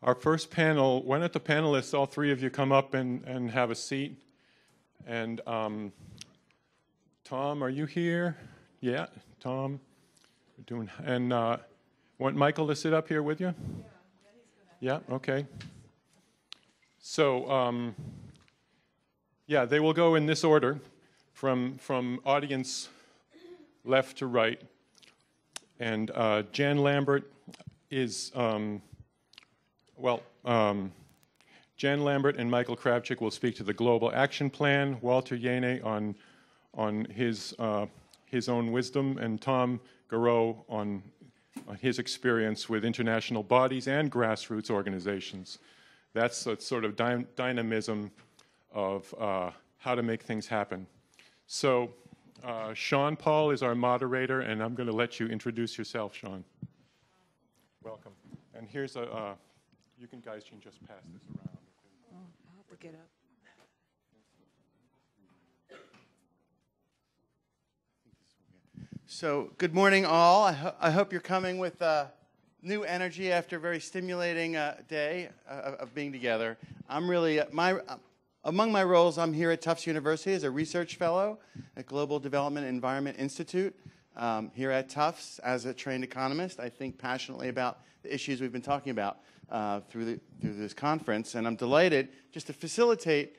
Our first panel, why don't the panelists, all three of you, come up and have a seat? And Tom, are you here? Yeah, Tom. We're doing, and want Michael to sit up here with you? Yeah, okay. So, yeah, they will go in this order, from audience left to right. And Jan Lambert is, Jan Lambert and Michal Kravcik will speak to the Global Action Plan, Walter Jehne on his own wisdom, and Tom Goreau on his experience with international bodies and grassroots organizations. That's a sort of dynamism of how to make things happen. So Sean Paul is our moderator, and I'm going to let you introduce yourself, Sean. Welcome. And here's a, you guys can just pass this around. Oh, I'll have to get up. So, good morning, all. I hope you're coming with new energy after a very stimulating day of being together. I'm really, among my roles, I'm here at Tufts University as a research fellow at Global Development Environment Institute. Here at Tufts, as a trained economist, I think passionately about the issues we've been talking about through this conference. And I'm delighted just to facilitate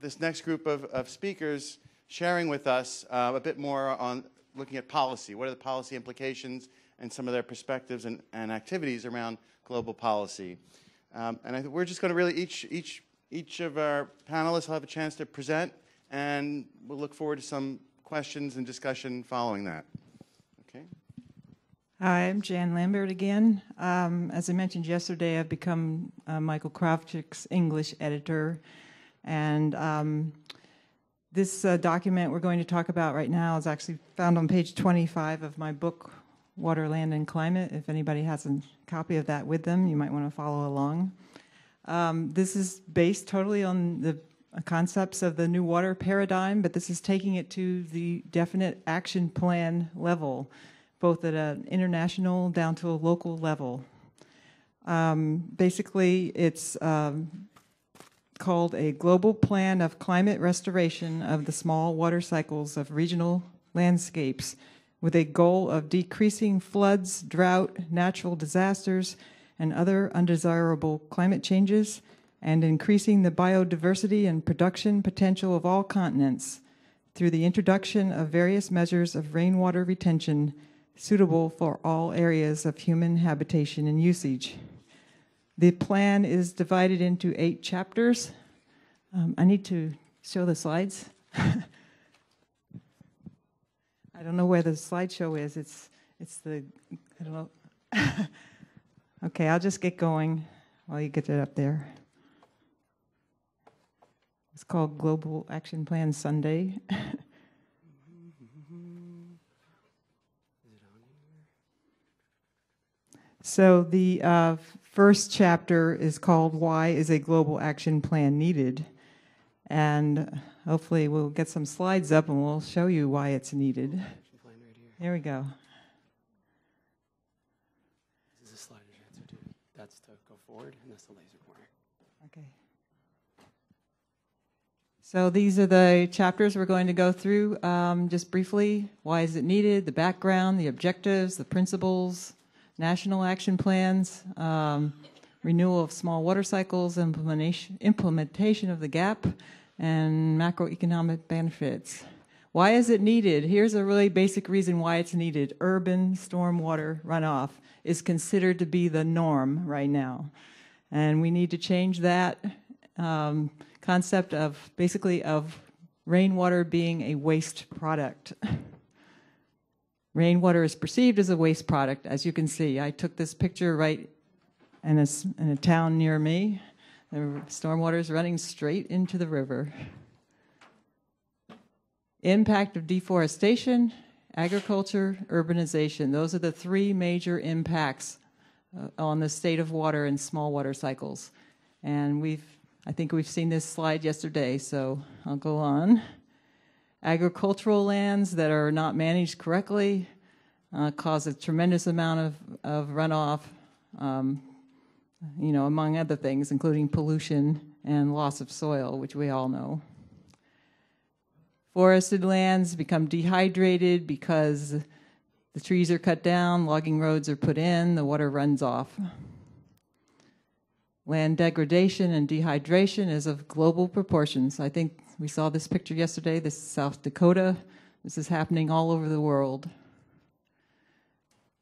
this next group of speakers sharing with us a bit more on looking at policy. What are the policy implications and some of their perspectives and activities around global policy? And I think we're just going to really, each of our panelists will have a chance to present, and we'll look forward to some questions and discussion following that. Okay. Hi, I'm Jan Lambert again. As I mentioned yesterday, I've become Michal Kravčík's English editor, and this document we're going to talk about right now is actually found on page 25 of my book, Water, Land, and Climate. If anybody has a copy of that with them, you might want to follow along. This is based totally on the concepts of the new water paradigm, but this is taking it to the definite action plan level, both at an international down to a local level. Basically, it's called a Global Plan of Climate Restoration of the Small Water Cycles of Regional Landscapes, with a goal of decreasing floods, drought, natural disasters, and other undesirable climate changes, and increasing the biodiversity and production potential of all continents through the introduction of various measures of rainwater retention suitable for all areas of human habitation and usage. The plan is divided into 8 chapters. I need to show the slides. I don't know where the slideshow is. It's the, I don't know. Okay, I'll just get going while you get it up there. It's called Global Action Plan Sunday. So the first chapter is called Why is a Global Action Plan Needed? And hopefully we'll get some slides up and we'll show you why it's needed. Here we go. This is a slide answer to. That's to go forward, and that's the laser pointer. Okay. So these are the chapters we're going to go through just briefly. Why is it needed? The background, the objectives, the principles, national action plans, renewal of small water cycles, implementation of the GAP, and macroeconomic benefits. Why is it needed? Here's a really basic reason why it's needed. Urban stormwater runoff is considered to be the norm right now. And we need to change that concept of basically of rainwater being a waste product. Rainwater is perceived as a waste product, as you can see. I took this picture right in a town near me. The stormwater is running straight into the river. Impact of deforestation, agriculture, urbanization. Those are the 3 major impacts on the state of water and small water cycles. And I think we've seen this slide yesterday, so I'll go on. Agricultural lands that are not managed correctly cause a tremendous amount of runoff, among other things, including pollution and loss of soil, which we all know. Forested lands become dehydrated because the trees are cut down, logging roads are put in, the water runs off. Land degradation and dehydration is of global proportions. I think we saw this picture yesterday. This is South Dakota. This is happening all over the world.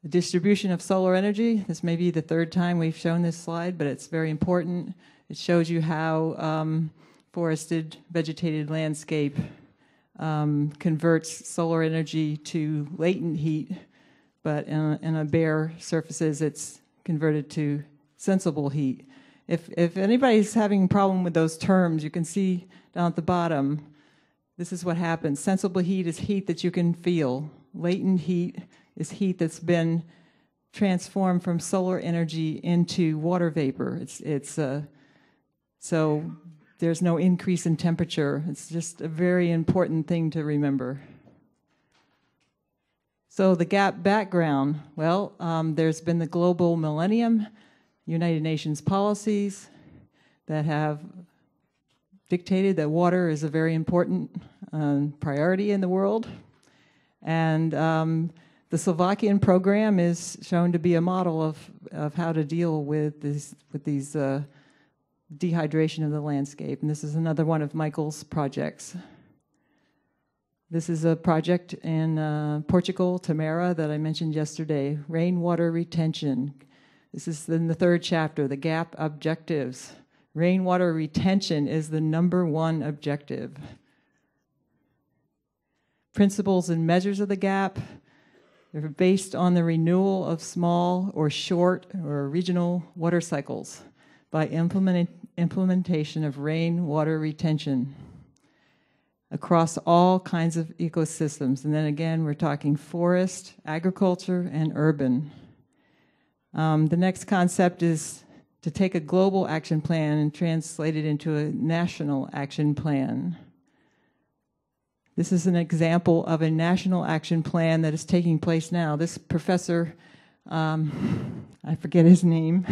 The distribution of solar energy. This may be the third time we've shown this slide, but it's very important. It shows you how forested, vegetated landscape converts solar energy to latent heat, but in a bare surfaces, it's converted to sensible heat. If anybody's having a problem with those terms, you can see down at the bottom, this is what happens. Sensible heat is heat that you can feel. Latent heat is heat that's been transformed from solar energy into water vapor. So there's no increase in temperature. It's just a very important thing to remember. So the gap background, well, there's been the global millennium, United Nations policies that have dictated that water is a very important priority in the world. And the Slovakian program is shown to be a model of how to deal with these dehydration of the landscape. And this is another one of Michal's projects. This is a project in Portugal, Tamara, that I mentioned yesterday, rainwater retention. This is in the third chapter, the GAP objectives. Rainwater retention is the #1 objective. Principles and measures of the GAP, they're based on the renewal of small or short or regional water cycles by implementation of rainwater retention across all kinds of ecosystems. And then again, we're talking forest, agriculture, and urban. The next concept is to take a global action plan and translate it into a national action plan. This is an example of a national action plan that is taking place now. This professor, I forget his name,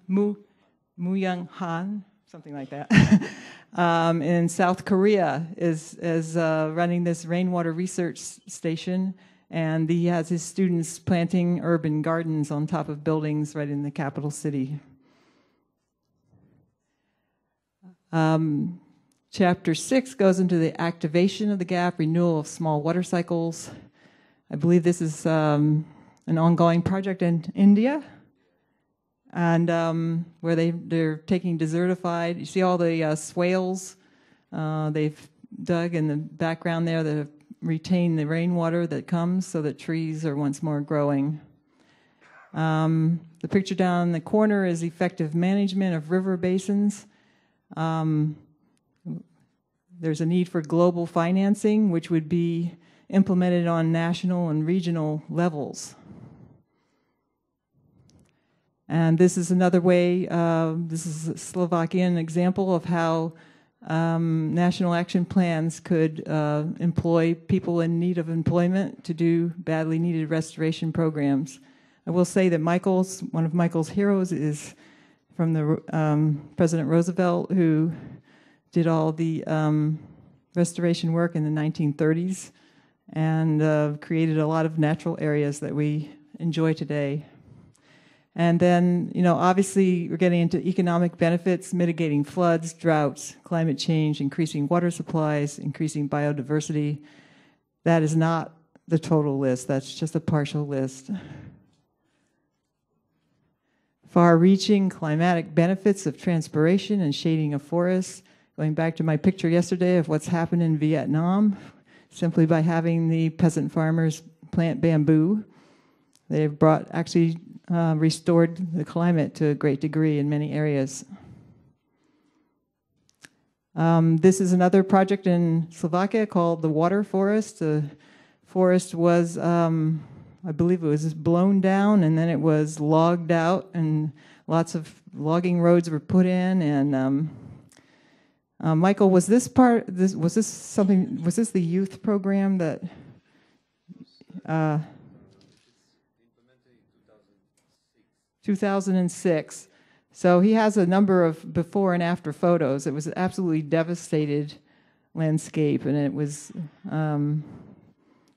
Mu Young Han, something like that, in South Korea is running this rainwater research station, and he has his students planting urban gardens on top of buildings right in the capital city. Chapter 6 goes into the activation of the GAP, renewal of small water cycles. I believe this is an ongoing project in India, and where they're taking desertified. You see all the swales they've dug in the background there that retain the rainwater that comes so that trees are once more growing. The picture down in the corner is effective management of river basins. There's a need for global financing, which would be implemented on national and regional levels. And this is another way, this is a Slovakian example of how national action plans could employ people in need of employment to do badly needed restoration programs. I will say that one of Michal's heroes is from the President Roosevelt, who did all the restoration work in the 1930s and created a lot of natural areas that we enjoy today. And then, obviously we're getting into economic benefits, mitigating floods, droughts, climate change, increasing water supplies, increasing biodiversity. That is not the total list. That's just a partial list. Far-reaching climatic benefits of transpiration and shading of forests. Going back to my picture yesterday of what's happened in Vietnam, simply by having the peasant farmers plant bamboo, they've restored the climate to a great degree in many areas. This is another project in Slovakia called the Water Forest. The forest was, I believe it was blown down and then it was logged out, and lots of logging roads were put in. And Michal, was this the youth program that? 2006. So he has a number of before and after photos. It was an absolutely devastated landscape, and it was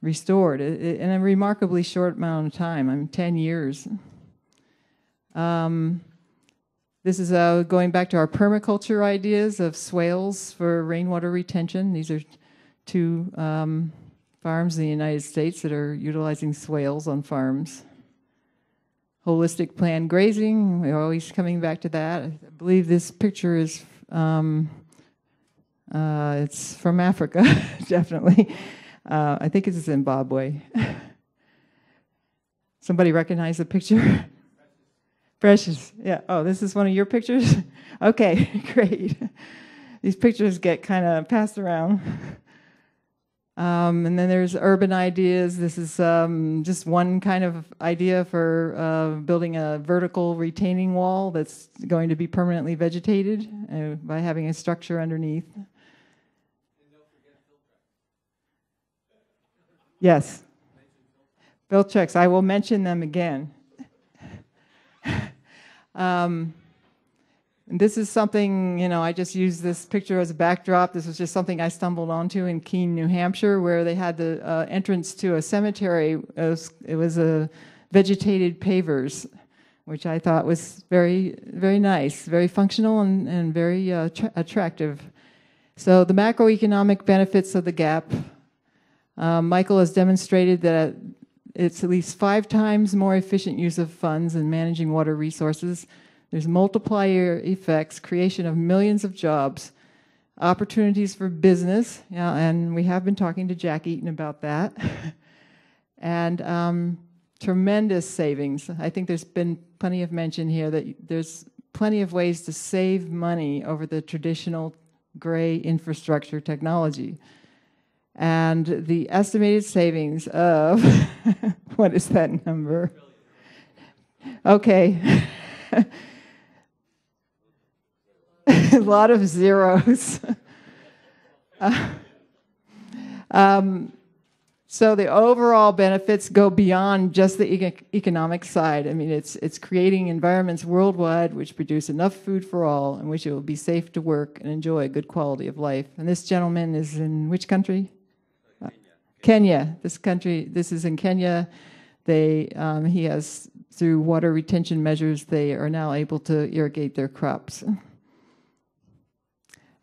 restored in a remarkably short amount of time. I mean, 10 years. This is going back to our permaculture ideas of swales for rainwater retention. These are two farms in the United States that are utilizing swales on farms. Holistic planned grazing, we're always coming back to that. I believe this picture is, it's from Africa, definitely. I think it's Zimbabwe. Somebody recognize the picture? Precious, yeah. Oh, this is one of your pictures? Okay, great. These pictures get kind of passed around. And then there's urban ideas. This is just one kind of idea for building a vertical retaining wall that's going to be permanently vegetated by having a structure underneath. Yes. Bill checks. I will mention them again. And this is something, you know, I just used this picture as a backdrop. This was just something I stumbled onto in Keene, New Hampshire, where they had the entrance to a cemetery. It was a vegetated pavers, which I thought was very, very nice, very functional and very attractive. So the macroeconomic benefits of the GAP. Michael has demonstrated that it's at least 5 times more efficient use of funds in managing water resources. There's multiplier effects, creation of millions of jobs, opportunities for business, yeah, and we have been talking to Jack Eaton about that, and tremendous savings. I think there's been plenty of mention here that there's plenty of ways to save money over the traditional gray infrastructure technology. And the estimated savings of, what is that number? Okay. A lot of zeros. So the overall benefits go beyond just the economic side. I mean, it's creating environments worldwide which produce enough food for all, in which it will be safe to work and enjoy a good quality of life. And this gentleman is in which country? Kenya. This is in Kenya. He has, through water retention measures, they are now able to irrigate their crops.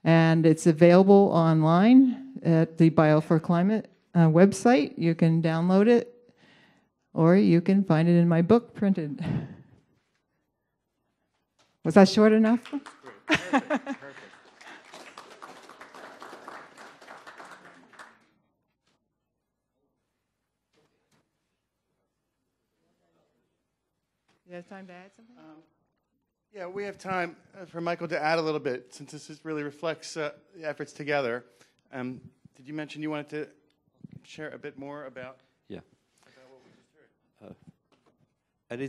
And it's available online at the Bio4Climate website. You can download it, or you can find it in my book printed. Was that short enough? Perfect. You have time to add something? Yeah, we have time for Michael to add a little bit, since this really reflects the efforts together. Did you mention you wanted to share a bit more about? Yeah. About what we just heard? And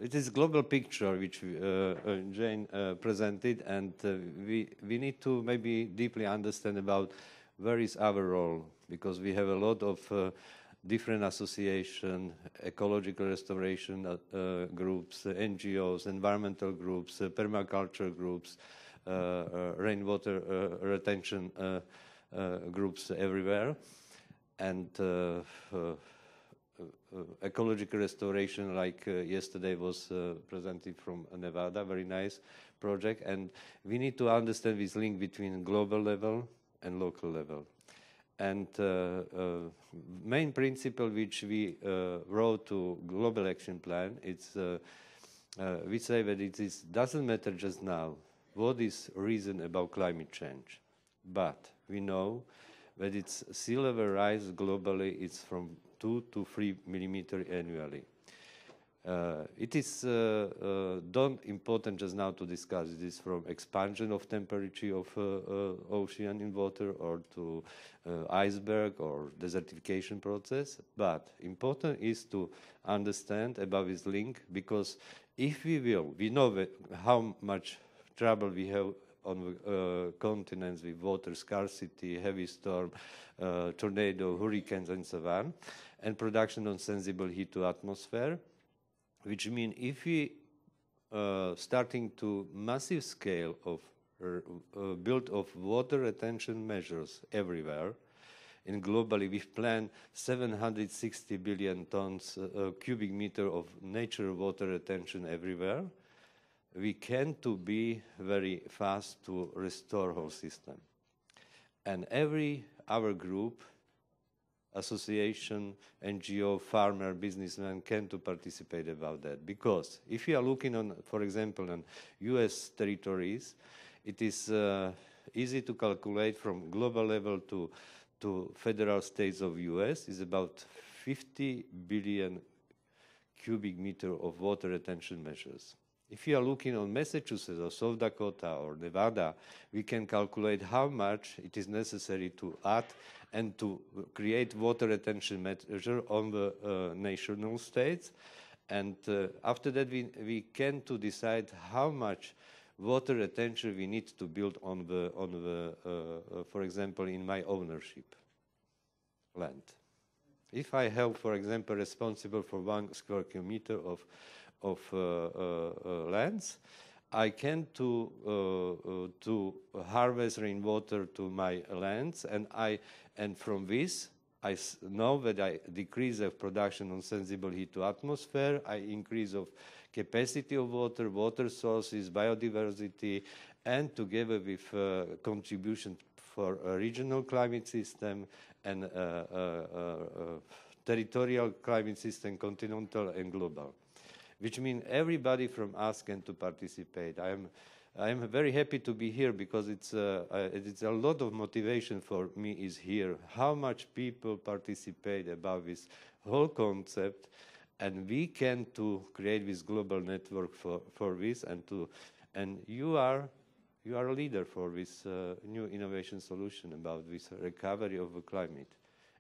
it is a global picture which Jane presented, and we need to maybe deeply understand about where is our role, because we have a lot of different associations, ecological restoration groups, NGOs, environmental groups, permaculture groups, rainwater retention groups everywhere, and ecological restoration, like yesterday was presented from Nevada, very nice project. And we need to understand this link between global level and local level. And main principle which we wrote to Global Action Plan, it's we say that it doesn't matter just now what is reason about climate change, but we know that its sea level rise globally is from 2 to 3 millimeters annually. It is not important just now to discuss. It is from expansion of temperature of ocean in water, or to iceberg or desertification process. But important is to understand about this link, because if we know that how much trouble we have on continents with water scarcity, heavy storm, tornado, hurricanes, and so on, and production of sensible heat to atmosphere. Which means if we starting to massive scale of build of water retention measures everywhere. And globally, we've planned 760 billion tons cubic meter of natural water retention everywhere. We can to be very fast to restore whole system. And our group, association, NGO, farmer, businessman can to participate about that. Because if you are looking on, for example, on US territories, it is easy to calculate from global level to federal states of US is about 50 billion cubic meter of water retention measures. If you are looking on Massachusetts or South Dakota or Nevada, we can calculate how much it is necessary to add and to create water retention measure on the national states. And after that, we can to decide how much water retention we need to build on the for example, in my ownership land. If I have, for example, responsible for 1 square kilometer of lands, I can to harvest rainwater to my lands, and from this I know that I decrease of production on sensible heat to atmosphere, I increase of capacity of water sources, biodiversity, and together with contribution for a regional climate system and territorial climate system, continental and global, which means everybody from us can to participate. I am very happy to be here because it's a lot of motivation for me is here. How much people participate about this whole concept, and we can to create this global network for this, and you are a leader for this new innovation solution about this recovery of the climate.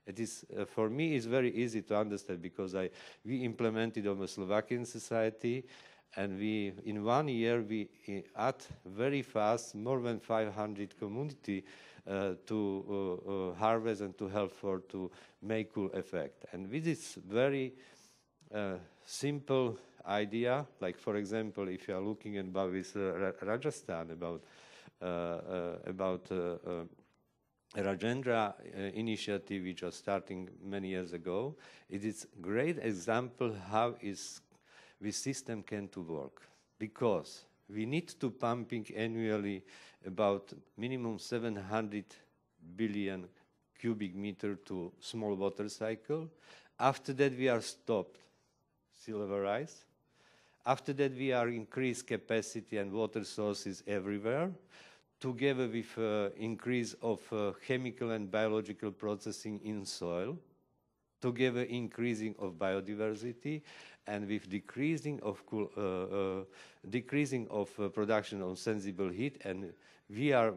It is for me it's very easy to understand because we implemented on the Slovakian society, and in 1 year we add very fast more than 500 community to harvest and to help to make cool effect. And with this very simple idea, like for example, if you are looking about this Rajasthan about Rajendra initiative, which was starting many years ago, it is a great example how this system can to work, because we need to pumping annually about minimum 700 billion cubic meter to small water cycle. After that we are stopped sea level rise. After that we are increased capacity and water sources everywhere, together with increase of chemical and biological processing in soil, together increasing of biodiversity, and with decreasing of production of sensible heat, and we are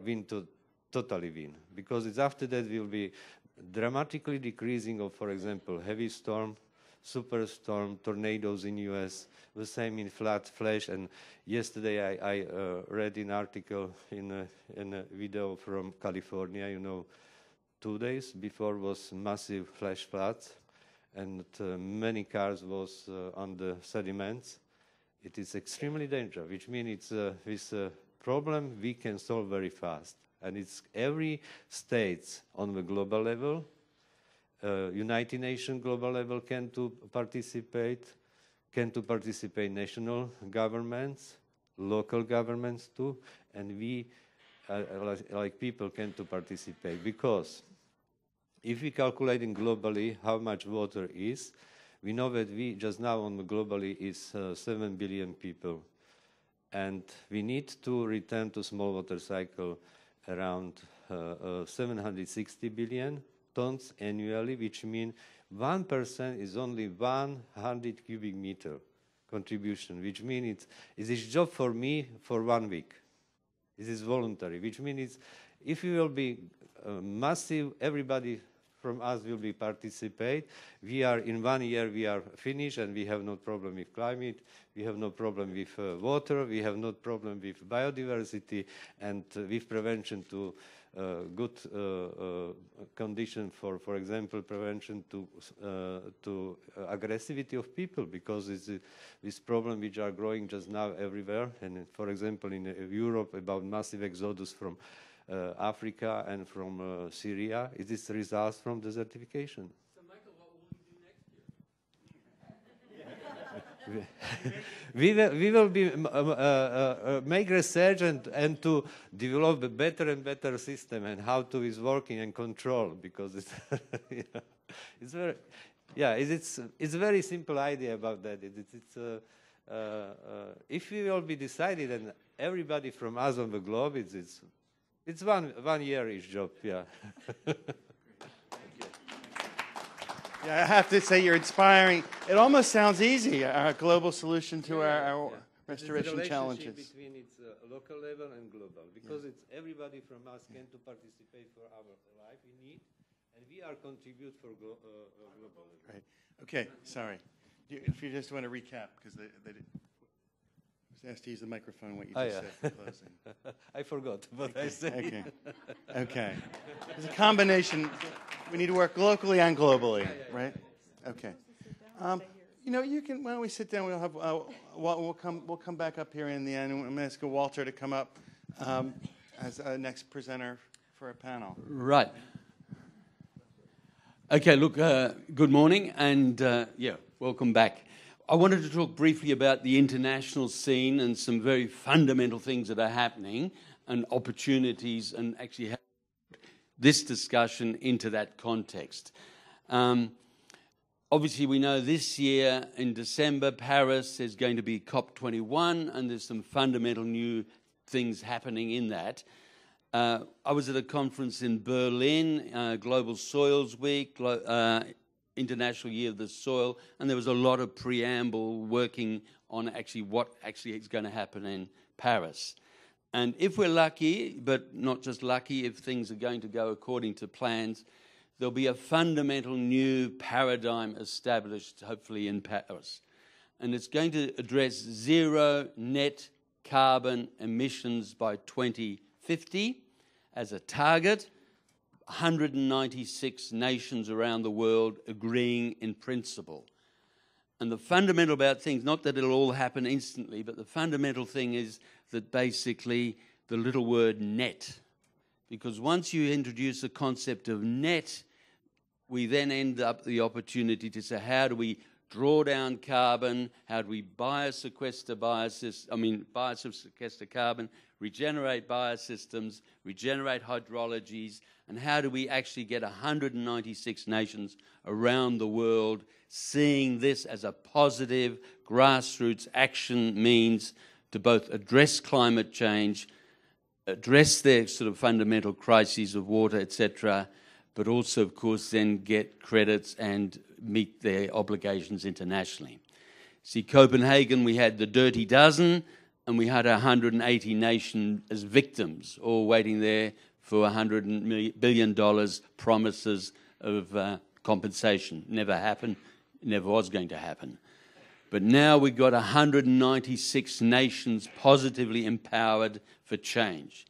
totally win, because it's after that will be dramatically decreasing of, for example, heavy storm, superstorm, tornadoes in US, the same in flood, flash, and yesterday I read an article in a video from California, 2 days before was massive flash floods, and many cars was on the sediments. It is extremely dangerous, which means this problem we can solve very fast, and it's every state on the global level. United Nations global level can to participate national governments, local governments too, and we like people can to participate, because if we calculating globally how much water is, we know that we just now on the globally is 7 billion people, and we need to return to small water cycle around 760 billion tons annually, which means 1% is only 100 cubic meter contribution, which means it is job for me for 1 week. This is voluntary, which means if you will be massive, everybody from us will be participate. We are in 1 year, we are finished, and we have no problem with climate, we have no problem with water, we have no problem with biodiversity, and with prevention to good condition for example, prevention to aggressivity of people, because it's this problem which are growing just now everywhere. And for example, in Europe, about massive exodus from Africa and from Syria. It is the result from desertification. So, Michael, what will we do next year? We will be make research and to develop a better and better system and how to is working and control, because it's it's very it's a very simple idea about that. If we will be decided, and everybody from us on the globe, it's one year each job. Yeah. Yeah, I have to say you're inspiring. It almost sounds easy, a global solution to our restoration challenges. Between its local level and global, because it's everybody from us can to participate for our life we need, and we are contribute for global level. Right. Okay. Sorry. If you just want to recap, because they did. I was asked to use the microphone. What you just said for closing. I forgot what I said. Okay. Okay. It's a combination. We need to work locally and globally, right? Okay. You can. Why don't we sit down? We'll have. We'll come back up here in the end. I'm going to ask Walter to come up as a next presenter for a panel. Right. Okay. Look. Good morning, and welcome back. I wanted to talk briefly about the international scene and some very fundamental things that are happening and opportunities, and actually have this discussion into that context. Obviously, we know this year in December, Paris is going to be COP21, and there's some fundamental new things happening in that. I was at a conference in Berlin, Global Soils Week, International Year of the Soil, and there was a lot of preamble working on actually what actually is going to happen in Paris. And if we're lucky, but not just lucky, if things are going to go according to plans, there'll be a fundamental new paradigm established, hopefully, in Paris. And it's going to address zero net carbon emissions by 2050 as a target. 196 nations around the world agreeing in principle. And the fundamental about things, not that it'll all happen instantly, but the fundamental thing is that basically the little word net. Because once you introduce the concept of net, we then end up the opportunity to say, how do we draw down carbon? How do we biosequester carbon, regenerate biosystems, regenerate hydrologies, and how do we actually get 196 nations around the world seeing this as a positive grassroots action means to both address climate change, address their sort of fundamental crises of water, etc., but also, of course, then get credits and meet their obligations internationally. See, Copenhagen, we had the Dirty Dozen, and we had 180 nations as victims, all waiting there for $100 billion promises of compensation. Never happened, never was going to happen. But now we've got 196 nations positively empowered for change.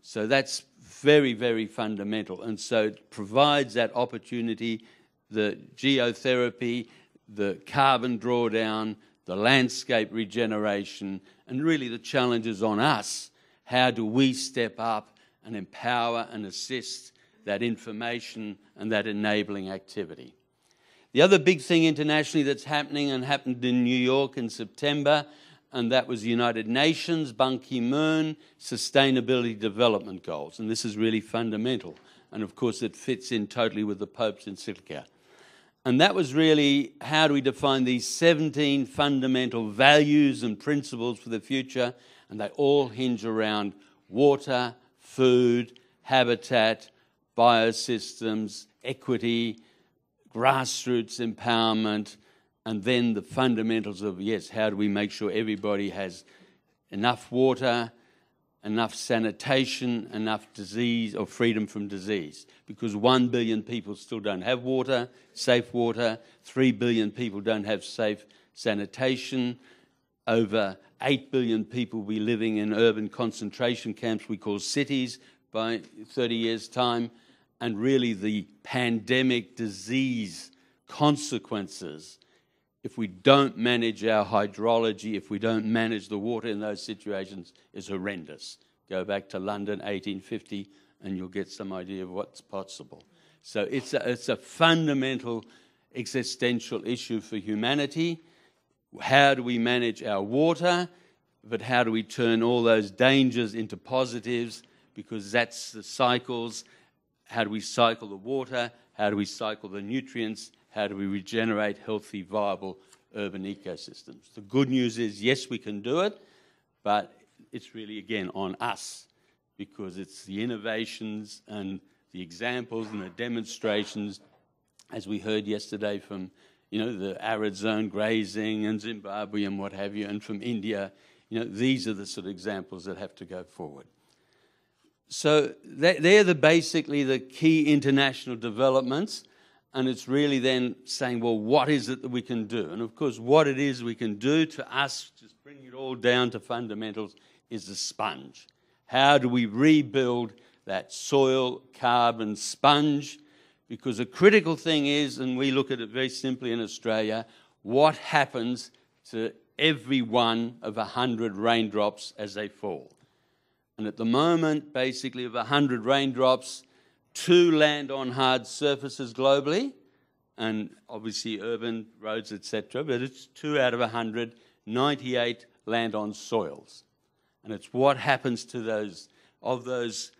So that's very, very fundamental. And so it provides that opportunity, the geotherapy, the carbon drawdown, the landscape regeneration, and really the challenge is on us. How do we step up and empower and assist that information and that enabling activity? The other big thing internationally that's happening and happened in New York in September, and that was the United Nations, Ban Ki-moon, Sustainability Development Goals. And this is really fundamental. And of course it fits in totally with the Pope's encyclica. And that was really, how do we define these 17 fundamental values and principles for the future? And they all hinge around water, food, habitat, biosystems, equity, grassroots empowerment, and then the fundamentals of, yes, how do we make sure everybody has enough water, enough sanitation, enough disease or freedom from disease? Because 1 billion people still don't have water, safe water, 3 billion people don't have safe sanitation, over 8 billion people will be living in urban concentration camps we call cities, by 30 years' time, and really the pandemic disease consequences, if we don't manage our hydrology, if we don't manage the water in those situations, is horrendous. Go back to London, 1850, and you'll get some idea of what's possible. So it's a fundamental existential issue for humanity. How do we manage our water? But how do we turn all those dangers into positives? Because that's the cycles. How do we cycle the water? How do we cycle the nutrients? How do we regenerate healthy, viable urban ecosystems? The good news is, yes, we can do it, but it's really, again, on us, because it's the innovations and the examples and the demonstrations, as we heard yesterday from, the arid zone grazing and Zimbabwe and what have you, and from India. These are the sort of examples that have to go forward. So they're basically the key international developments, and it's really then saying, well, what is it that we can do? And of course, what it is we can do, to us, just bring it all down to fundamentals, is the sponge. How do we rebuild that soil carbon sponge? Because a critical thing is, and we look at it very simply in Australia, what happens to every one of 100 raindrops as they fall? And at the moment, basically, of 100 raindrops, 2 land on hard surfaces globally, and obviously urban roads, etc., but it's 2 out of 100, 98 land on soils. And it's what happens to those, of those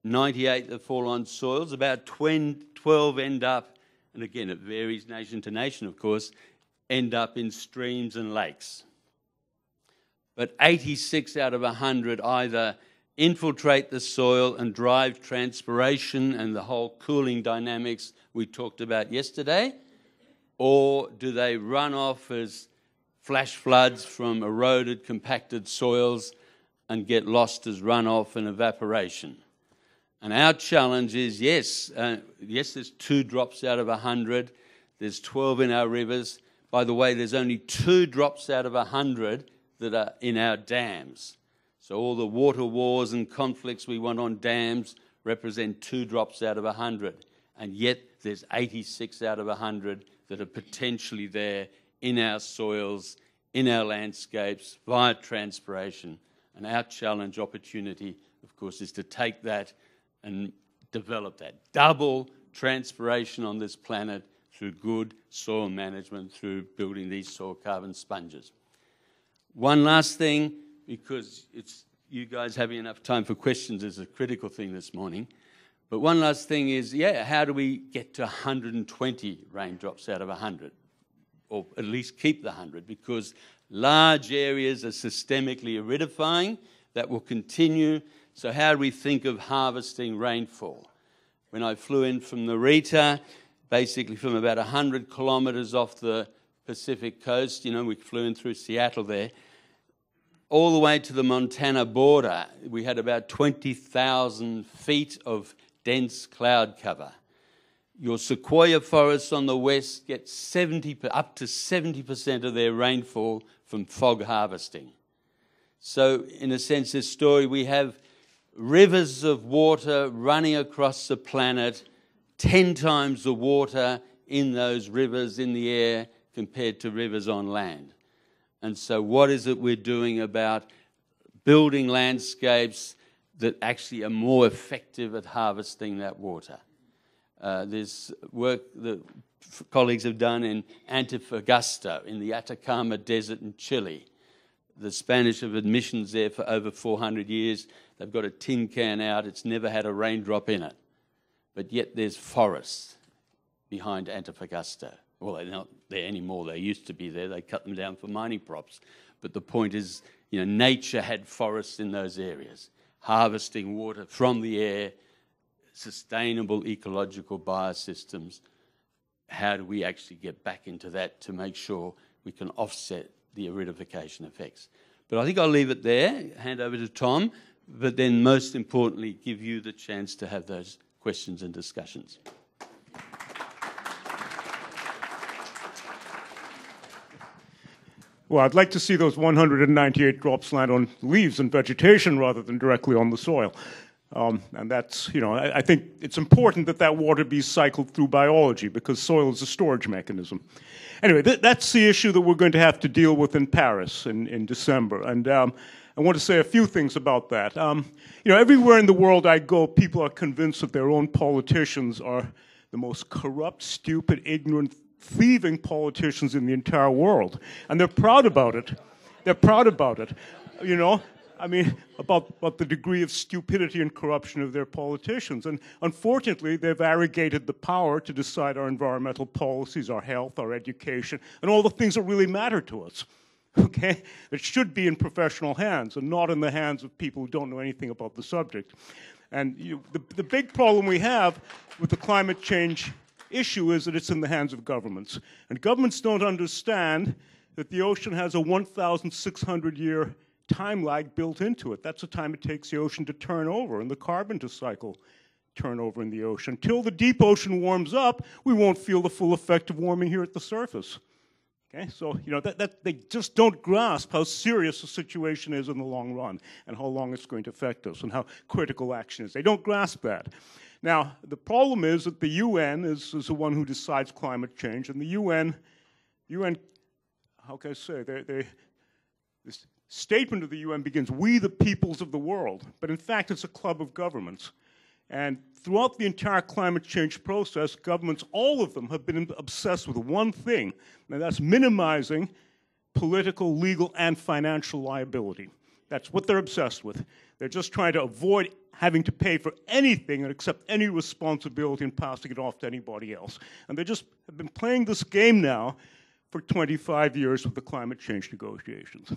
98 that fall on soils, about 12 end up, and again, it varies nation to nation, of course, end up in streams and lakes. But 86 out of 100 either infiltrate the soil and drive transpiration and the whole cooling dynamics we talked about yesterday, or do they run off as flash floods from eroded, compacted soils and get lost as runoff and evaporation? And our challenge is, yes, there's 2 drops out of 100. There's 12 in our rivers. By the way, there's only 2 drops out of 100 that are in our dams. So all the water wars and conflicts we want on dams represent 2 drops out of 100. And yet there's 86 out of 100 that are potentially there in our soils, in our landscapes, via transpiration. And our challenge, opportunity, of course, is to take that and develop that. Double transpiration on this planet through good soil management, through building these soil carbon sponges. One last thing, because it's you guys having enough time for questions is a critical thing this morning. But one last thing is, how do we get to 120 raindrops out of 100? Or at least keep the 100, because large areas are systemically aridifying. That will continue. So how do we think of harvesting rainfall? When I flew in from Narita, basically from about 100 kilometres off the Pacific coast, we flew in through Seattle there, all the way to the Montana border, we had about 20,000 feet of dense cloud cover. Your sequoia forests on the west get up to 70% of their rainfall from fog harvesting. So, in a sense, this story, we have rivers of water running across the planet, 10 times the water in those rivers in the air compared to rivers on land. And so what is it we're doing about building landscapes that actually are more effective at harvesting that water? There's work that colleagues have done in Antofagasta, in the Atacama Desert in Chile. The Spanish have had missions there for over 400 years. They've got a tin can out. It's never had a raindrop in it. But yet there's forests behind Antofagasta. Well, they're not there anymore. They used to be there. They cut them down for mining props. But the point is, nature had forests in those areas, harvesting water from the air, sustainable ecological biosystems. How do we actually get back into that to make sure we can offset the aridification effects? But I think I'll leave it there, hand over to Tom, but then most importantly, give you the chance to have those questions and discussions. Well, I'd like to see those 198 drops land on leaves and vegetation rather than directly on the soil. And that's, you know, I think it's important that that water be cycled through biology because soil is a storage mechanism. Anyway, that's the issue that we're going to have to deal with in Paris in December. And I want to say a few things about that. You know, everywhere in the world I go, people are convinced that their own politicians are the most corrupt, stupid, ignorant, thieving politicians in the entire world. And they're proud about it. They're proud about it, you know. I mean, about the degree of stupidity and corruption of their politicians. And unfortunately, they've arrogated the power to decide our environmental policies, our health, our education, and all the things that really matter to us, okay? It should be in professional hands and not in the hands of people who don't know anything about the subject. And the big problem we have with the climate change issue is that it's in the hands of governments. And governments don't understand that the ocean has a 1,600-year time lag built into it. That's the time it takes the ocean to turn over and the carbon to cycle turnover in the ocean. Until the deep ocean warms up, we won't feel the full effect of warming here at the surface. Okay, so you know they just don't grasp how serious the situation is in the long run and how long it's going to affect us and how critical action is. They don't grasp that. Now, the problem is that the UN is the one who decides climate change, and the UN, how can I say, this statement of the UN begins, "We the peoples of the world," but in fact it's a club of governments. And throughout the entire climate change process, governments, all of them, have been obsessed with one thing, and that's minimizing political, legal, and financial liability. That's what they're obsessed with. They're just trying to avoid having to pay for anything and accept any responsibility and passing it off to anybody else. And they just have been playing this game now for 25 years with the climate change negotiations.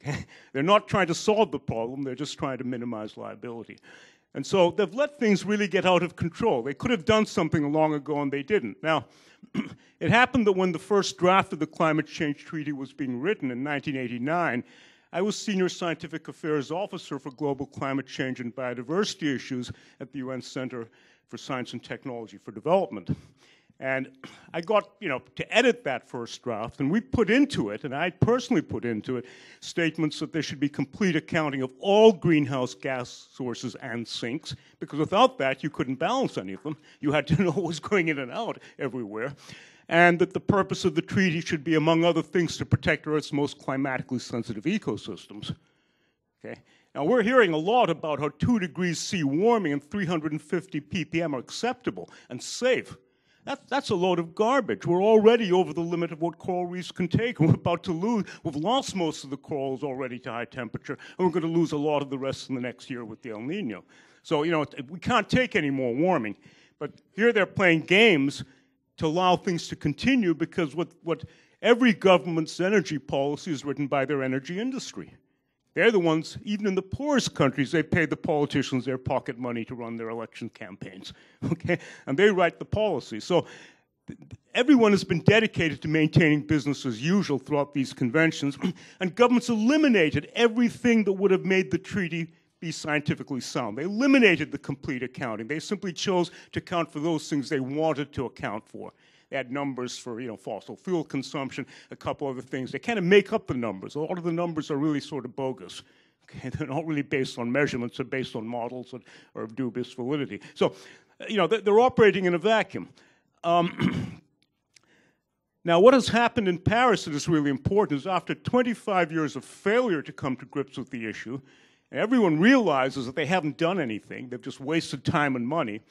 Okay? They're not trying to solve the problem, they're just trying to minimize liability. And so they've let things really get out of control. They could have done something long ago and they didn't. Now, it happened that when the first draft of the Climate Change Treaty was being written in 1989, I was Senior Scientific Affairs Officer for Global Climate Change and Biodiversity Issues at the UN Center for Science and Technology for Development. And I got, you know, to edit that first draft, and we put into it, and I personally put into it, statements that there should be complete accounting of all greenhouse gas sources and sinks, because without that, you couldn't balance any of them. You had to know what was going in and out everywhere. And that the purpose of the treaty should be, among other things, to protect Earth's most climatically sensitive ecosystems. Okay? Now, we're hearing a lot about how 2 degrees C warming and 350 ppm are acceptable and safe. That's a load of garbage. We're already over the limit of what coral reefs can take, and we're about to lose. We've lost most of the corals already to high temperature, and we're going to lose a lot of the rest in the next year with the El Nino. So, you know, we can't take any more warming. But here they're playing games to allow things to continue because what every government's energy policy is written by their energy industry. They're the ones, even in the poorest countries, they pay the politicians their pocket money to run their election campaigns, okay? And they write the policy. So everyone has been dedicated to maintaining business as usual throughout these conventions, and governments eliminated everything that would have made the treaty be scientifically sound. They eliminated the complete accounting. They simply chose to account for those things they wanted to account for. They had numbers for, you know, fossil fuel consumption, a couple other things. They kind of make up the numbers. A lot of the numbers are really sort of bogus. Okay? They're not really based on measurements. They're based on models that are of dubious validity. So, you know, they're operating in a vacuum. Now, what has happened in Paris that is really important is after 25 years of failure to come to grips with the issue, everyone realizes that they haven't done anything. They've just wasted time and money.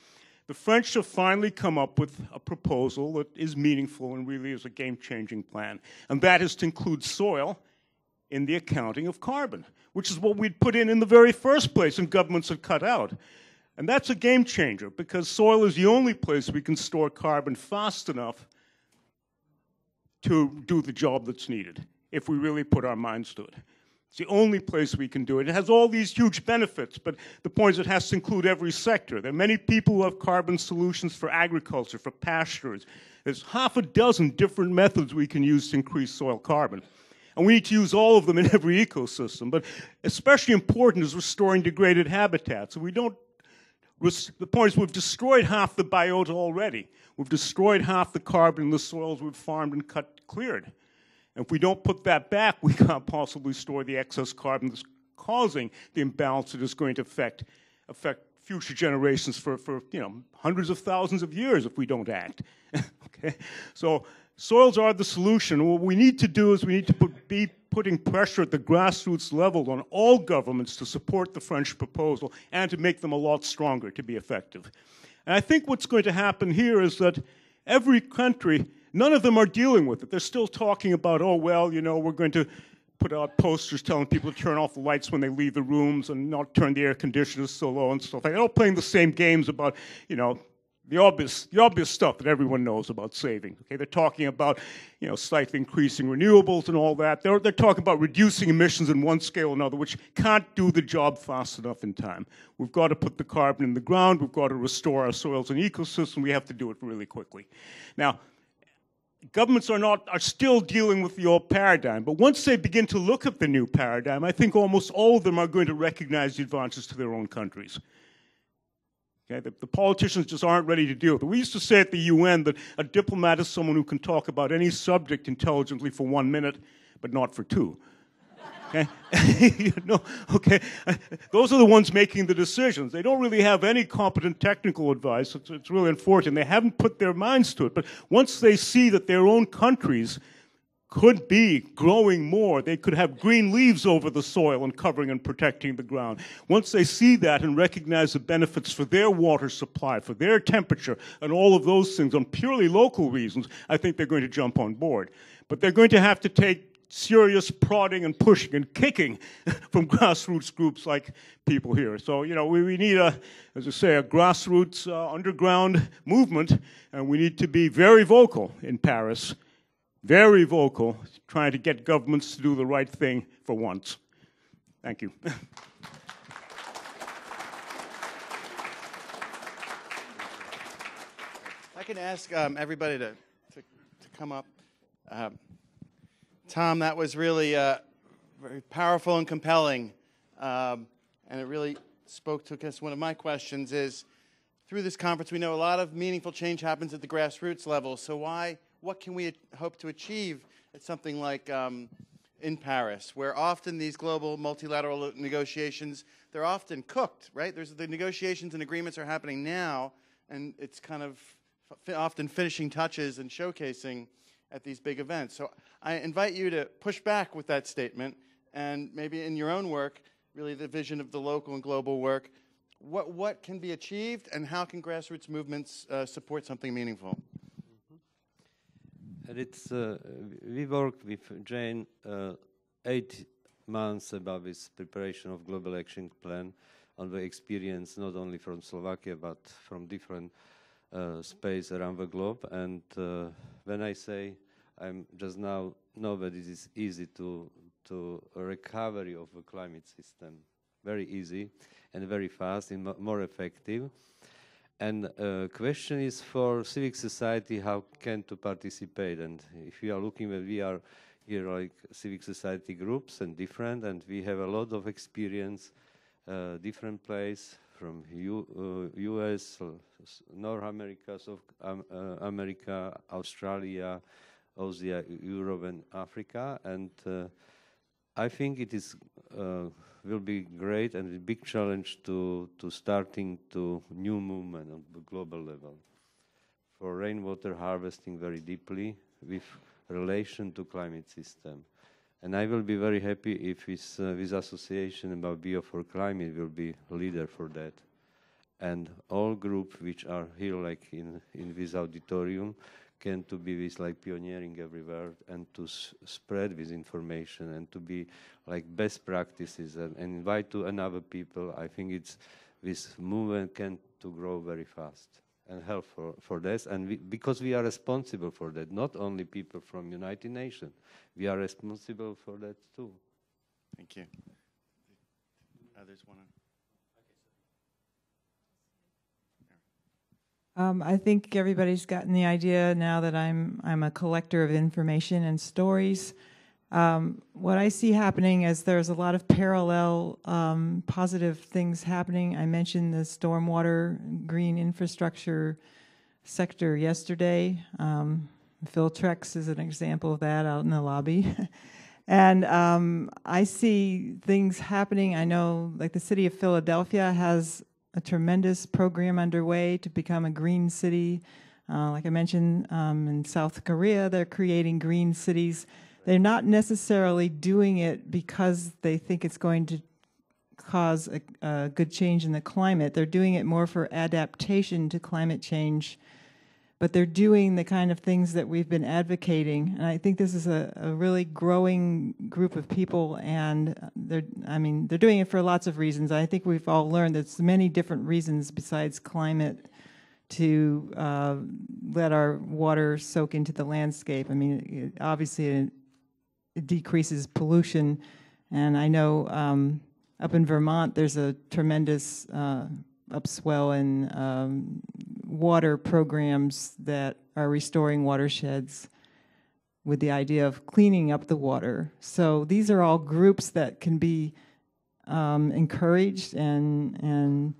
The French have finally come up with a proposal that is meaningful and really is a game-changing plan. And that is to include soil in the accounting of carbon, which is what we'd put in the very first place and governments had cut out. And that's a game changer because soil is the only place we can store carbon fast enough to do the job that's needed if we really put our minds to it. It's the only place we can do it. It has all these huge benefits, but the point is it has to include every sector. There are many people who have carbon solutions for agriculture, for pastures. There's half a dozen different methods we can use to increase soil carbon. And we need to use all of them in every ecosystem. But especially important is restoring degraded habitats. The point is we've destroyed half the biota already. We've destroyed half the carbon in the soils we've farmed and cleared. And if we don't put that back, we can't possibly store the excess carbon that's causing the imbalance that is going to affect future generations for hundreds of thousands of years if we don't act. Okay, so soils are the solution. What we need to do is we need to be putting pressure at the grassroots level on all governments to support the French proposal and to make them a lot stronger to be effective. And I think what's going to happen here is that every country, none of them are dealing with it. They're still talking about, oh, well, we're going to put out posters telling people to turn off the lights when they leave the rooms and not turn the air conditioners so low and stuff. They're all playing the same games about, the obvious stuff that everyone knows about saving. Okay, they're talking about, slightly increasing renewables and all that. They're talking about reducing emissions in one scale or another, which can't do the job fast enough in time. We've got to put the carbon in the ground. We've got to restore our soils and ecosystems. We have to do it really quickly. Now, governments are still dealing with the old paradigm, but once they begin to look at the new paradigm, I think almost all of them are going to recognize the advances to their own countries. Okay, the politicians just aren't ready to deal with it. We used to say at the UN that a diplomat is someone who can talk about any subject intelligently for 1 minute, but not for 2. Okay? Okay. Those are the ones making the decisions. They don't really have any competent technical advice. It's really unfortunate. They haven't put their minds to it. But once they see that their own countries could be growing more, they could have green leaves over the soil and covering and protecting the ground. Once they see that and recognize the benefits for their water supply, for their temperature, and all of those things on purely local reasons, I think they're going to jump on board. But they're going to have to take serious prodding and pushing and kicking from grassroots groups like people here. So, we need as I say, a grassroots underground movement, and we need to be very vocal in Paris, very vocal, trying to get governments to do the right thing for once. Thank you. I can ask everybody to come up. Tom, that was really very powerful and compelling, and it really spoke to, I guess, one of my questions is, through this conference, we know a lot of meaningful change happens at the grassroots level, so what can we hope to achieve at something like in Paris, where often these global multilateral negotiations, they're often cooked, right? The negotiations and agreements are happening now, and it's kind of often finishing touches and showcasing at these big events. So I invite you to push back with that statement, and maybe in your own work, really the vision of the local and global work, what can be achieved, and how can grassroots movements support something meaningful? And it's we worked with Jehne 8 months about this preparation of global action plan on the experience not only from Slovakia but from different space around the globe. And when I say I'm just now know that it is easy to a recovery of the climate system, very easy and very fast and more effective. And question is for civic society, how can to participate? And if we are looking at, we are here like civic society groups and different, and we have a lot of experience, different place from US, North America, South America, Australia, Asia, Europe, and Africa. And I think it is will be great and a big challenge to starting to new movement on the global level for rainwater harvesting very deeply with relation to climate system. And I will be very happy if this association about Bio for Climate will be leader for that. And all groups which are here like in this auditorium can to be this like pioneering everywhere and to spread this information and to be like best practices and invite to another people. I think it's this movement can to grow very fast and help for this. And because we are responsible for that, not only people from United Nations, we are responsible for that too. Thank you. Others want to? I think everybody's gotten the idea now that I'm a collector of information and stories. What I see happening is there's a lot of parallel positive things happening. I mentioned the stormwater green infrastructure sector yesterday. Filtrex is an example of that out in the lobby. And I see things happening. I know like the city of Philadelphia has a tremendous program underway to become a green city. Like I mentioned, in South Korea, they're creating green cities. They're not necessarily doing it because they think it's going to cause a good change in the climate. They're doing it more for adaptation to climate change, but they're doing the kind of things that we've been advocating. And I think this is a really growing group of people, and they're doing it for lots of reasons. I think we've all learned there's many different reasons besides climate to let our water soak into the landscape. I mean, obviously it decreases pollution, and I know up in Vermont there's a tremendous upswell in water programs that are restoring watersheds with the idea of cleaning up the water. So these are all groups that can be encouraged and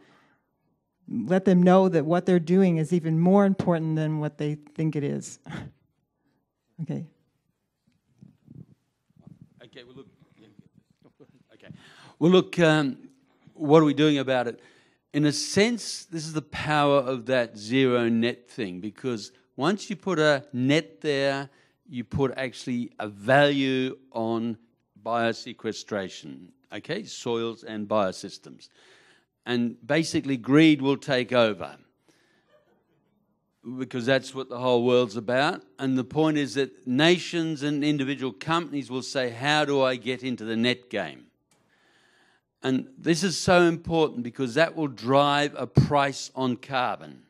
let them know that what they're doing is even more important than what they think it is. Okay. Okay, well, look. Okay. Well, look, what are we doing about it? In a sense, this is the power of that zero net thing, because once you put a net there, you put actually a value on biosequestration, okay, soils and biosystems. And basically greed will take over, because that's what the whole world's about. And the point is that nations and individual companies will say, how do I get into the net game? And this is so important because that will drive a price on carbon.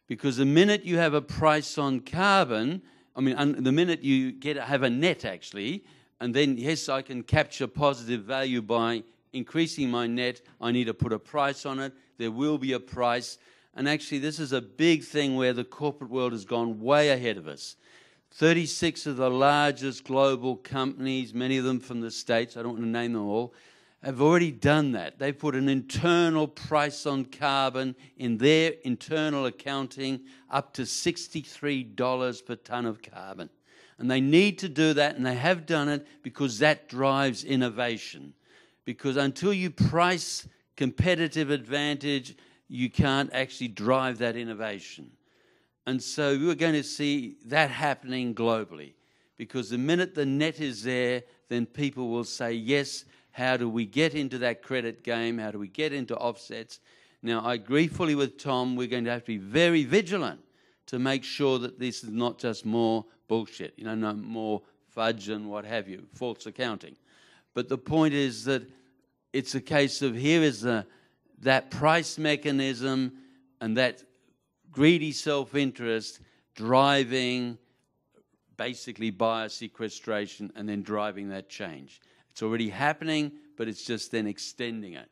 Because the minute you have a price on carbon, the minute you have a net actually, and then yes, I can capture positive value by increasing my net, I need to put a price on it. There will be a price. And actually, this is a big thing where the corporate world has gone way ahead of us. 36 of the largest global companies, many of them from the States, I don't want to name them all, have already done that. They put an internal price on carbon in their internal accounting up to $63 per ton of carbon. And they need to do that, and they have done it because that drives innovation. Because until you price competitive advantage, you can't actually drive that innovation. And so we're going to see that happening globally. Because the minute the net is there, then people will say, yes, how do we get into that credit game? How do we get into offsets? Now, I agree fully with Tom. We're going to have to be very vigilant to make sure that this is not just more bullshit, no more fudge and what have you, false accounting. But the point is that it's a case of here is that price mechanism and that greedy self-interest driving basically biosequestration and then driving that change. It's already happening, but it's just then extending it.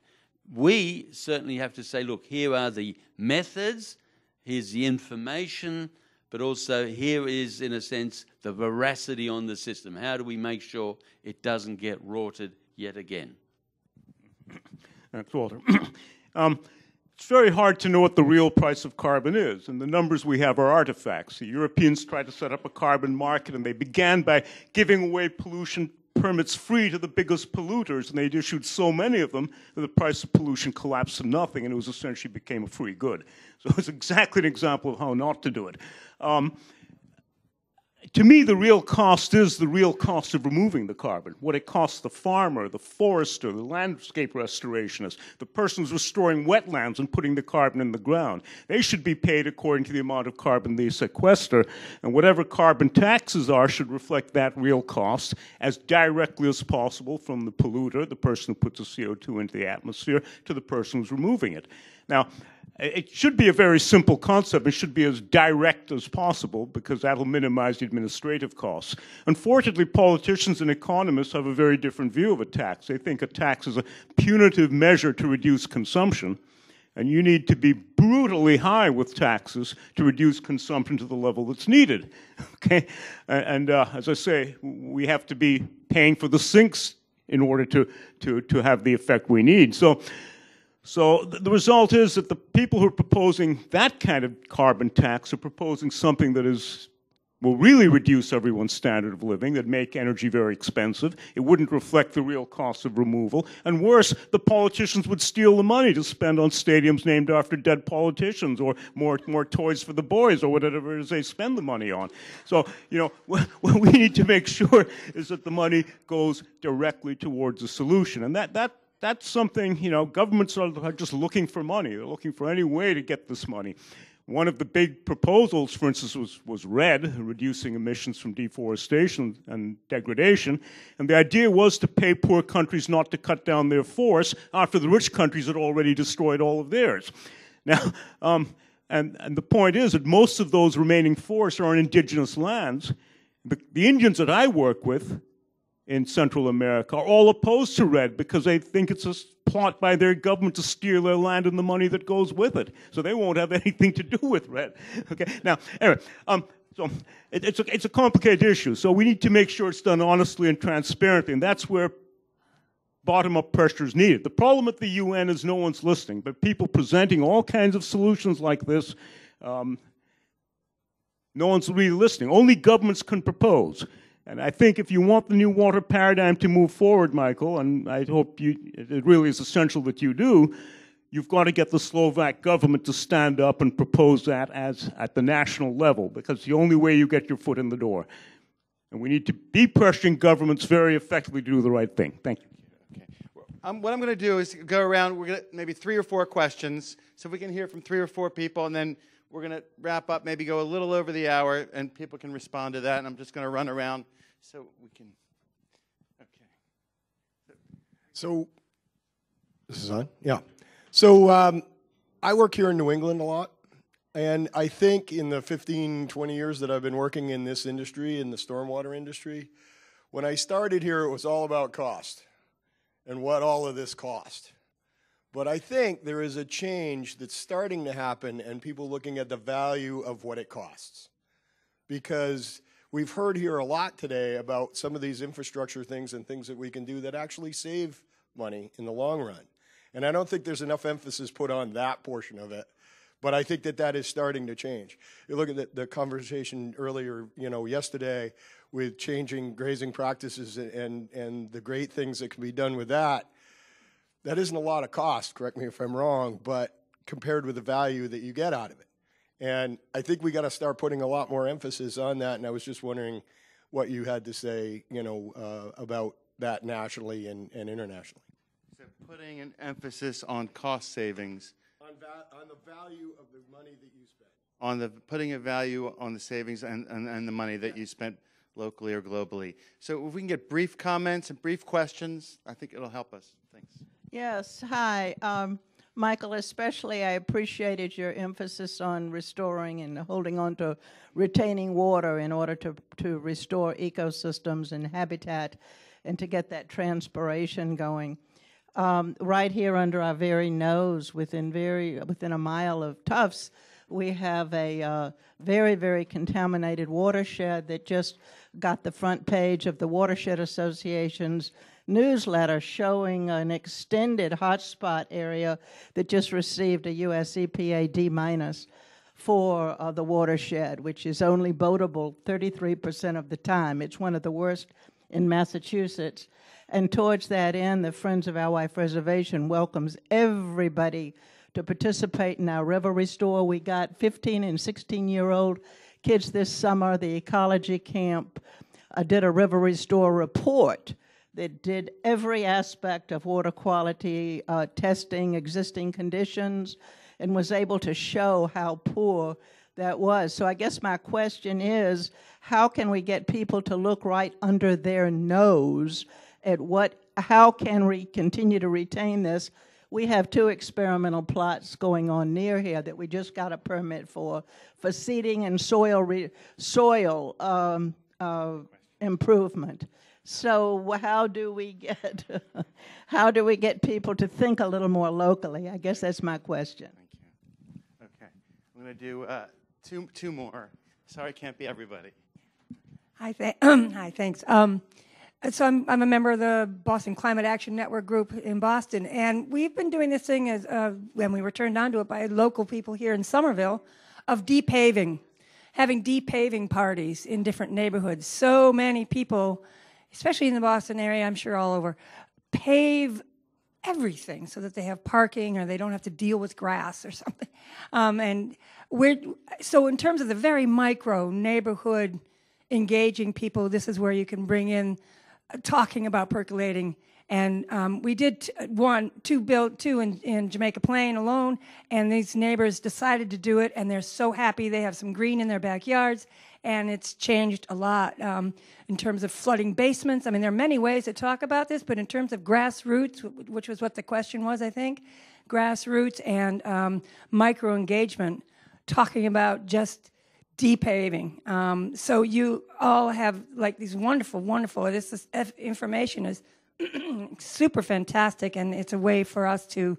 We certainly have to say, look, here are the methods, here's the information, but also here is, in a sense, the veracity on the system. How do we make sure it doesn't get rorted yet again? Thanks, Walter. It's very hard to know what the real price of carbon is, and the numbers we have are artifacts. The Europeans tried to set up a carbon market, and they began by giving away pollution permits free to the biggest polluters, and they issued so many of them that the price of pollution collapsed to nothing, and it was essentially became a free good. So it's exactly an example of how not to do it. To me, the real cost is the real cost of removing the carbon, what it costs the farmer, the forester, the landscape restorationist, the person who's restoring wetlands and putting the carbon in the ground. They should be paid according to the amount of carbon they sequester, and whatever carbon taxes are should reflect that real cost as directly as possible from the polluter, the person who puts the CO2 into the atmosphere, to the person who's removing it. Now, it should be a very simple concept. It should be as direct as possible because that'll minimize the administrative costs. Unfortunately, politicians and economists have a very different view of a tax. They think a tax is a punitive measure to reduce consumption, and you need to be brutally high with taxes to reduce consumption to the level that's needed. Okay? And as I say, we have to be paying for the sinks in order to have the effect we need. So the result is that the people who are proposing that kind of carbon tax are proposing something that is will really reduce everyone's standard of living, that make energy very expensive. It wouldn't reflect the real cost of removal. And worse, the politicians would steal the money to spend on stadiums named after dead politicians, or more toys for the boys, or whatever it is they spend the money on. So, what we need to make sure is that the money goes directly towards a solution. And that's something, governments are just looking for money. They're looking for any way to get this money. One of the big proposals, for instance, was RED, reducing emissions from deforestation and degradation. And the idea was to pay poor countries not to cut down their forests after the rich countries had already destroyed all of theirs. Now, and the point is that most of those remaining forests are on indigenous lands. The Indians that I work with in Central America are all opposed to RED because they think it's a plot by their government to steal their land and the money that goes with it. So they won't have anything to do with RED. Okay. Now, anyway, so it's a complicated issue. So we need to make sure it's done honestly and transparently, and that's where bottom-up pressure is needed. The problem at the UN is no one's listening, but people presenting all kinds of solutions like this, no one's really listening. Only governments can propose. And I think if you want the new water paradigm to move forward, Michael, and I hope it really is essential that you do, you've got to get the Slovak government to stand up and propose that at the national level, because the only way you get your foot in the door. And we need to be pressuring governments very effectively to do the right thing. Thank you. Okay. What I'm going to do is go around, we're going to maybe 3 or 4 questions, so we can hear from 3 or 4 people, and then we're going to wrap up, maybe go a little over the hour, and people can respond to that, and I'm just going to run around so we can, okay. So, this is on? Yeah. So, I work here in New England a lot, and I think in the 15, 20 years that I've been working in this industry, in the stormwater industry, when I started here, it was all about cost and what all of this cost. But I think there is a change that's starting to happen and people looking at the value of what it costs. Because we've heard here a lot today about some of these infrastructure things and things that we can do that actually save money in the long run. And I don't think there's enough emphasis put on that portion of it. But I think that that is starting to change. You look at the conversation earlier, yesterday with changing grazing practices and the great things that can be done with that. That isn't a lot of cost, correct me if I'm wrong, but compared with the value that you get out of it. And I think we got to start putting a lot more emphasis on that. And I was just wondering what you had to say, about that nationally and internationally. So putting an emphasis on cost savings. On the value of the money that you spent. Putting a value on the savings and the money that you spent locally or globally. So if we can get brief comments and brief questions, I think it'll help us. Thanks. Yes, hi. Michael, especially I appreciated your emphasis on restoring and holding on to retaining water in order to restore ecosystems and habitat and to get that transpiration going. Right here under our very nose, within a mile of Tufts, we have a very, very contaminated watershed that just got the front page of the Watershed Association's newsletter showing an extended hotspot area that just received a US EPA D- for the watershed, which is only boatable 33% of the time. It's one of the worst in Massachusetts. And towards that end, the Friends of Our Wife Reservation welcomes everybody to participate in our river restore. We got 15 and 16-year-old kids this summer. The ecology camp did a river restore report that did every aspect of water quality testing, existing conditions, and was able to show how poor that was. So I guess my question is, how can we get people to look right under their nose at how can we continue to retain this? We have 2 experimental plots going on near here that we just got a permit for seeding and soil improvement. So how do we get people to think a little more locally? I guess that's my question. Thank you. Okay, I'm going to do two more. Sorry, can't be everybody. Hi, thanks. So I'm a member of the Boston Climate Action Network group in Boston, and we've been doing this thing when we were turned on to it by local people here in Somerville of depaving. having de-paving parties in different neighborhoods. So many people, especially in the Boston area, I'm sure all over, pave everything so that they have parking or they don't have to deal with grass or something. So in terms of the very micro neighborhood engaging people, this is where you can bring in talking about percolating. And we did two in Jamaica Plain alone, and these neighbors decided to do it, and they're so happy. They have some green in their backyards, and it's changed a lot in terms of flooding basements. I mean, there are many ways to talk about this, but in terms of grassroots, which was what the question was, I think, grassroots and micro-engagement, talking about just de-paving. So you all have like these wonderful, this information is super fantastic, and it's a way for us to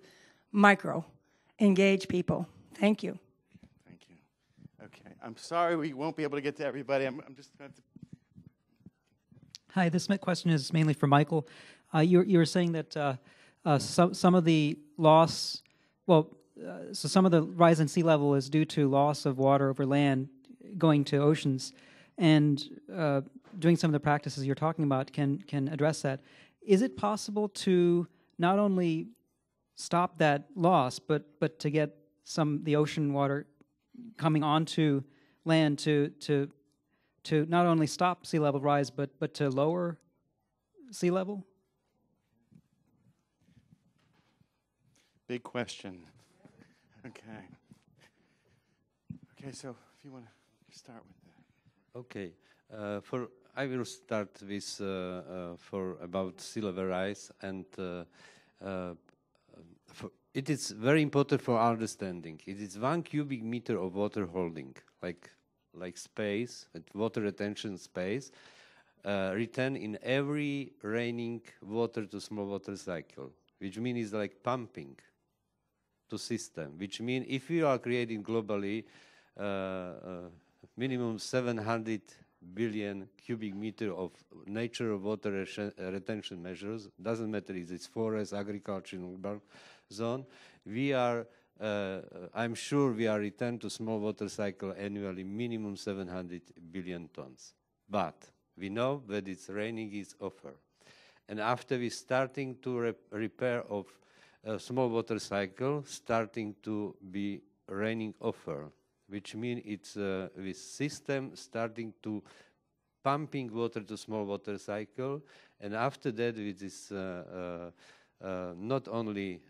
micro-engage people. Thank you. Thank you. Okay, I'm sorry we won't be able to get to everybody. I'm just going to... Hi, this question is mainly for Michael. You were saying that some of the loss, so some of the rise in sea level is due to loss of water over land going to oceans, and doing some of the practices you're talking about can address that. Is it possible to not only stop that loss, but to get the ocean water coming onto land to not only stop sea level rise, but to lower sea level? Big question. Okay. Okay, so if you want to start with that. Okay. I will start with about sea level rise, and it is very important for understanding. It is 1 cubic meter of water holding, like space, water retention space, return in every raining water to small water cycle, which means it's like pumping to system, which means if you are creating globally minimum 700 billion cubic meter of natural water retention measures, doesn't matter if it's forest, agriculture, urban zone, we are, I'm sure we are returned to small water cycle annually minimum 700 billion tons. But we know that it's raining is over. And after we starting to repair of small water cycle, starting to be raining over, which means it's this system starting to pumping water to small water cycle, and after that with this not only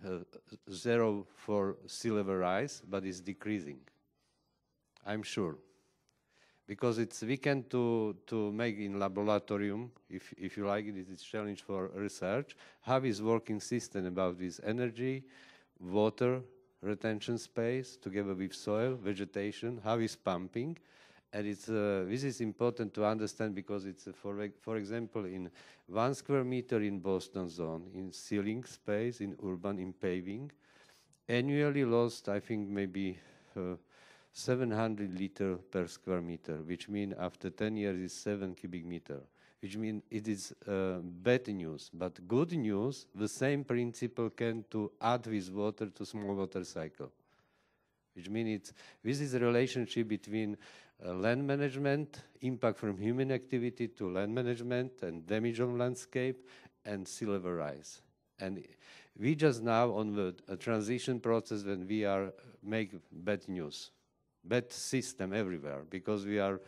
zero for sea level rise, but it's decreasing. I'm sure, because it's we can to make in laboratorium, if you like it, it's a challenge for research. How is working system about this energy, water retention space together with soil, vegetation, how is pumping, and it's this is important to understand because it's for example in 1 square meter in Boston zone, in sealing space, in urban, in paving, annually lost I think maybe 700 liter per square meter, which means after 10 years is 7 cubic meter. Which means it is bad news, but good news, the same principle can to add with water to small water cycle. Which means this is a relationship between land management, impact from human activity to land management and damage on landscape and sea level rise. And we just now on the transition process when we are make bad news, bad system everywhere, because we are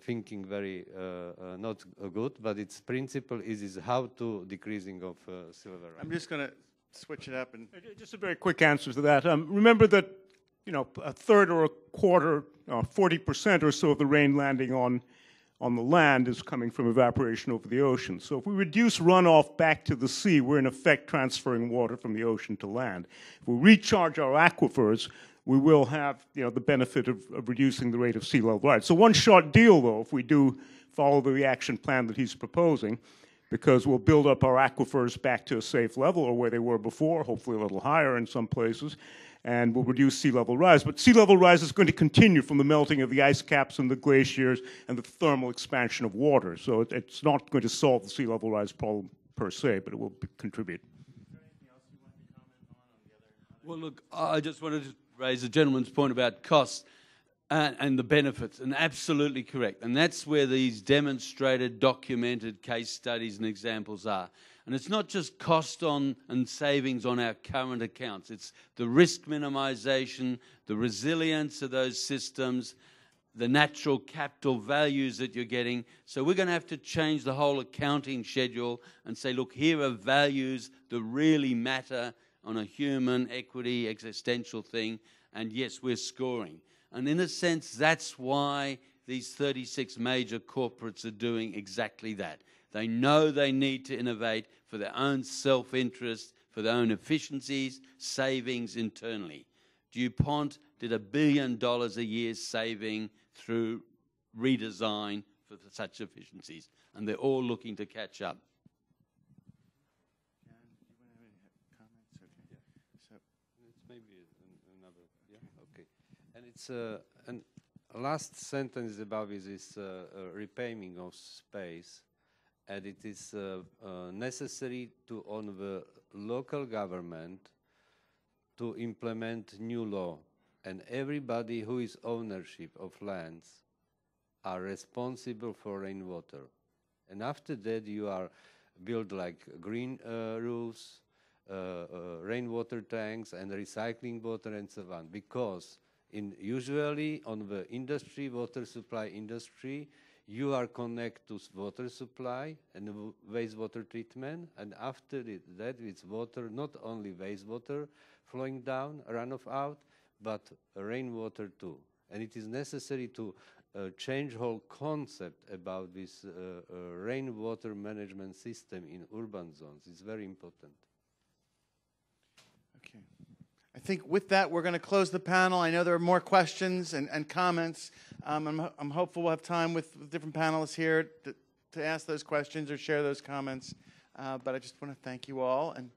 thinking very not good, but its principle is how to decreasing of sea level rise. I'm just going to switch it up and just a very quick answer to that. Remember that a third or a quarter, 40% or so of the rain landing on the land is coming from evaporation over the ocean. So if we reduce runoff back to the sea, we're in effect transferring water from the ocean to land. If we recharge our aquifers, we will have the benefit of reducing the rate of sea level rise. So one short deal, though, if we do follow the action plan that he's proposing, because we'll build up our aquifers back to a safe level or where they were before, hopefully a little higher in some places, and we'll reduce sea level rise. But sea level rise is going to continue from the melting of the ice caps and the glaciers and the thermal expansion of water. So it's not going to solve the sea level rise problem per se, but it will contribute. Well, look, I just wanted to raise the gentleman's point about costs. And the benefits, and absolutely correct. And that's where these demonstrated, documented case studies and examples are. And it's not just cost on and savings on our current accounts. It's the risk minimization, the resilience of those systems, the natural capital values that you're getting. So we're going to have to change the whole accounting schedule and say, look, here are values that really matter on a human, equity, existential thing. And yes, we're scoring. And in a sense, that's why these 36 major corporates are doing exactly that. They know they need to innovate for their own self-interest, for their own efficiencies, savings internally. DuPont did $1 billion a year saving through redesign for such efficiencies, and they're all looking to catch up. And it's and last sentence about this repayment of space, and it is necessary to on the local government to implement new law, and everybody who is ownership of lands are responsible for rainwater, and after that you are build like green roofs, rainwater tanks, and recycling water and so on, because usually on the industry, water supply industry, you are connected to water supply and wastewater treatment, and after that it's water, not only wastewater flowing down, runoff out, but rainwater too. And it is necessary to change whole concept about this rainwater management system in urban zones. It's very important. Okay. I think with that, we're going to close the panel. I know there are more questions and comments. I'm hopeful we'll have time with different panelists here to ask those questions or share those comments. But I just want to thank you all and